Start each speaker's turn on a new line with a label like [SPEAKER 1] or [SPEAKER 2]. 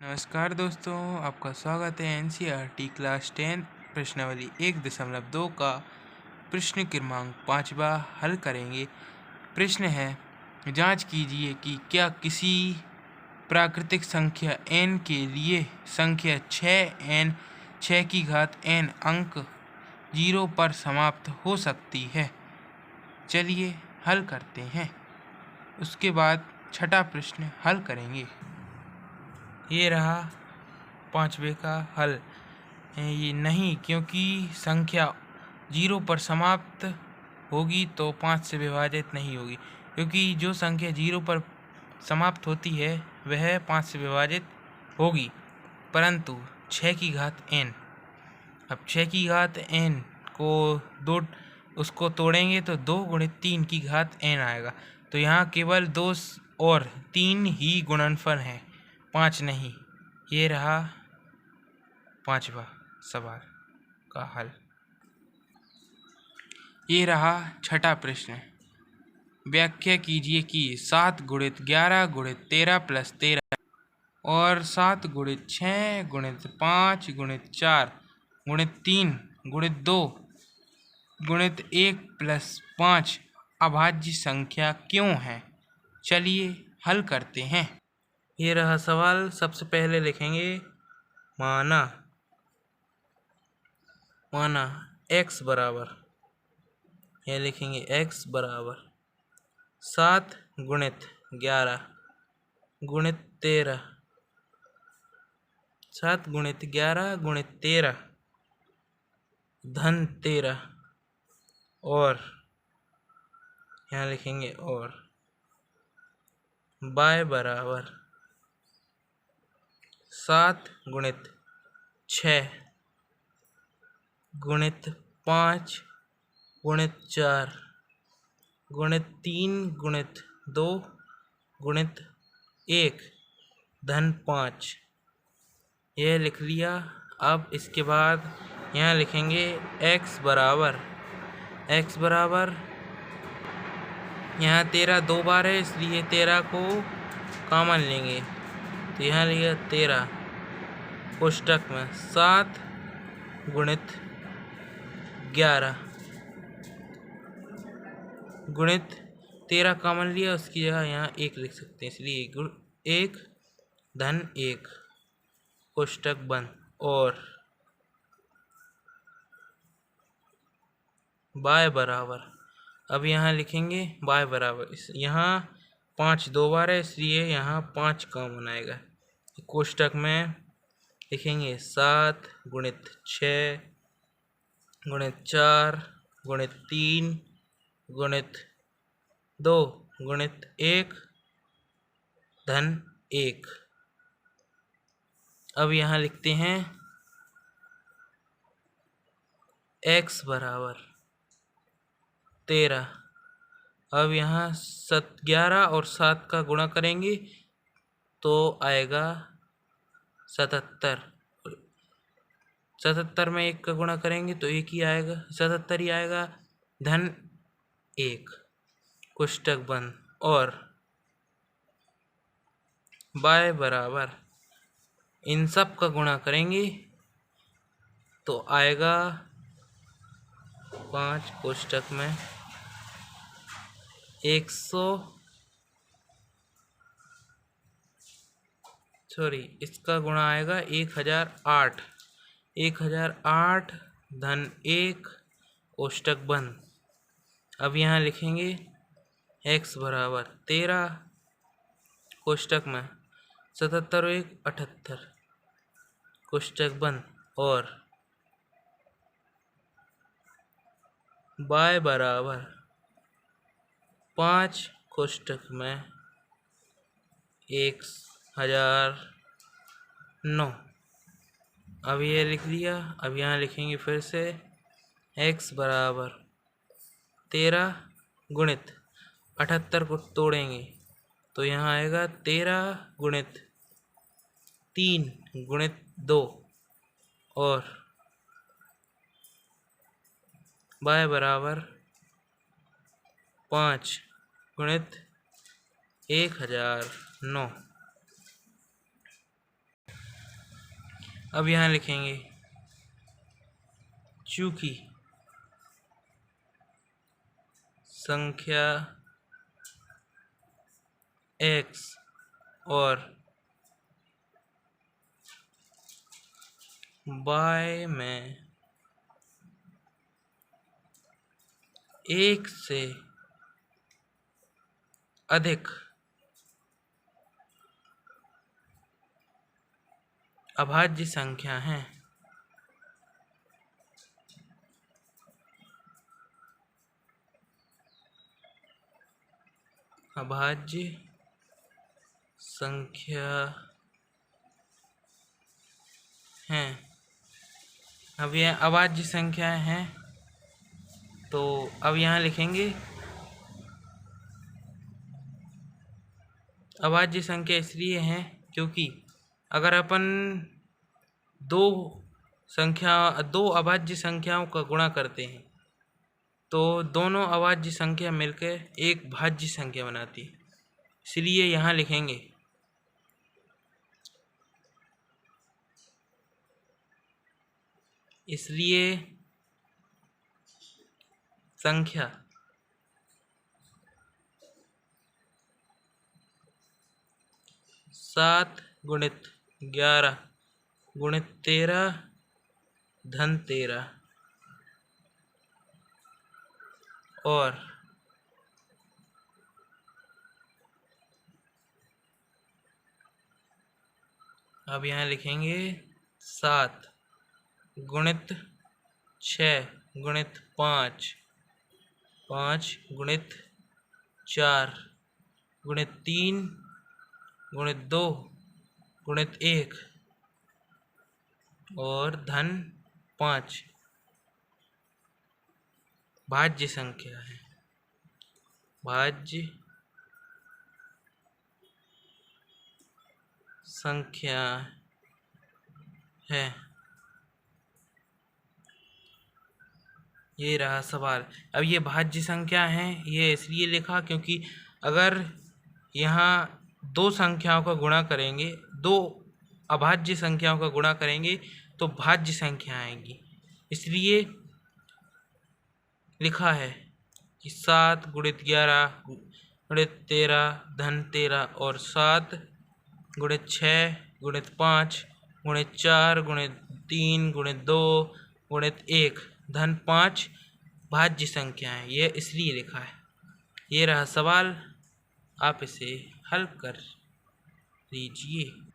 [SPEAKER 1] नमस्कार दोस्तों, आपका स्वागत है एनसीईआरटी क्लास 10 प्रश्नावली 1.2 का प्रश्न क्रमांक 5वां हल करेंगे। प्रश्न है, जांच कीजिए कि क्या किसी प्राकृतिक संख्या n के लिए संख्या 6 की घात n अंक 0 पर समाप्त हो सकती है। चलिए हल करते हैं, उसके बाद छठा प्रश्न हल करेंगे। ये रहा 5वें का हल। ये नहीं, क्योंकि संख्या 0 पर समाप्त होगी तो 5 से विभाजित नहीं होगी, क्योंकि जो संख्या 0 पर समाप्त होती है वह 5 से विभाजित होगी। परंतु 6 की घात n, अब 6 की घात n को उसको तोड़ेंगे तो 2 गुणित 3 की घात n आएगा। तो यहाँ केवल 2 और 3 ही गुणनफल हैं, 5 नहीं। ये रहा 5वां सवाल का हल। ये रहा छठा प्रश्न। व्याख्या कीजिए कि 7 गुणित 11 गुणित 13 प्लस 13 और 7 गुणित 6 गुणित 5 गुणित 4 गुणित 3 गुणित 2 गुणित 1 प्लस 5 अभाज्य संख्या क्यों है। चलिए हल करते हैं। ये रहा सवाल। सबसे पहले लिखेंगे माना x बराबर, ये लिखेंगे x बराबर 7 गुणित 11 गुणित 13, 7 गुणित 11 गुणित 13 धन 13, और यहाँ लिखेंगे और y बराबर 7 गुणित 6 गुणित 5 गुणित 4 गुणित 3 गुणित 2 गुणित 1 धन 5, यह लिख लिया। अब इसके बाद यहाँ लिखेंगे x बराबर यहाँ 13 दो बार है, इसलिए 13 को कॉमन लेंगे, तो यहाँ लिया 13 कोष्टक में 7 गुणित 11 गुणित 13 कॉमन लिया, उसकी जगह यहाँ 1 लिख सकते हैं, इसलिए 1 धन 1 कोष्टक बंद, और y बराबर, अब यहाँ लिखेंगे y बराबर, यहाँ 5 दो बार है, इसलिए यहाँ 5 कॉमन आएगा। कोष्टक में लिखेंगे 7 गुणित 6 गुणित 4 गुणित 3 गुणित 2 गुणित 1 धन 1। अब यहाँ लिखते हैं x बराबर 13। अब यहाँ 11 और 7 का गुणा करेंगे तो आएगा 77। 77 में 1 का गुणा करेंगे तो 1 ही आएगा, 77 ही आएगा, धन 1 कोष्टक बंद, और y बराबर इन सब का गुणा करेंगे तो आएगा 5 कोष्टक में इसका गुणा आएगा 1008 धन 1 कोष्टक बंद। अब यहाँ लिखेंगे x बराबर 13 कोष्टक में 77 और 1 78 कोष्टक बंद, और y बराबर 5 कोष्टक में 1009। अब ये लिख लिया। अब यहाँ लिखेंगे फिर से x बराबर 13 गुणित 78 को तोड़ेंगे तो यहाँ आएगा 13 गुणित 3 गुणित 2, और y बराबर 5 गुणित 1009। अब यहाँ लिखेंगे चूंकि संख्या x और y में एक से अधिक अभाज्य संख्या हैं, अभाज्य संख्या हैं। अब यह अभाज्य संख्या हैं, तो अब यहाँ लिखेंगे अभाज्य संख्या इसलिए है क्योंकि अगर अपन दो अभाज्य संख्याओं का गुणा करते हैं तो दोनों अभाज्य संख्या मिलकर एक भाज्य संख्या बनाती है, इसलिए यहाँ लिखेंगे संख्या 7 गुणित 11 गुणित 13 धन 13 और अब यहाँ लिखेंगे 7 गुणित 6 गुणित 5 5 गुणित 4 गुणित 3 गुणित 2 गुणित 1 और धन 5 भाज्य संख्या है, भाज्य संख्या है। ये रहा सवाल। अब ये भाज्य संख्या है, ये इसलिए लिखा क्योंकि अगर यहाँ दो संख्याओं का गुणा करेंगे, दो अभाज्य संख्याओं का गुणा करेंगे तो भाज्य संख्या आएंगी, इसलिए लिखा है कि 7 गुणित 11 गुणित 13 धन 13 और 7 गुणित 6 गुणित 5 गुणित 4 गुणित 3 गुणित 2 गुणित 1 धन 5 भाज्य संख्या है, ये इसलिए लिखा है। ये रहा सवाल, आप इसे हल कर लीजिए।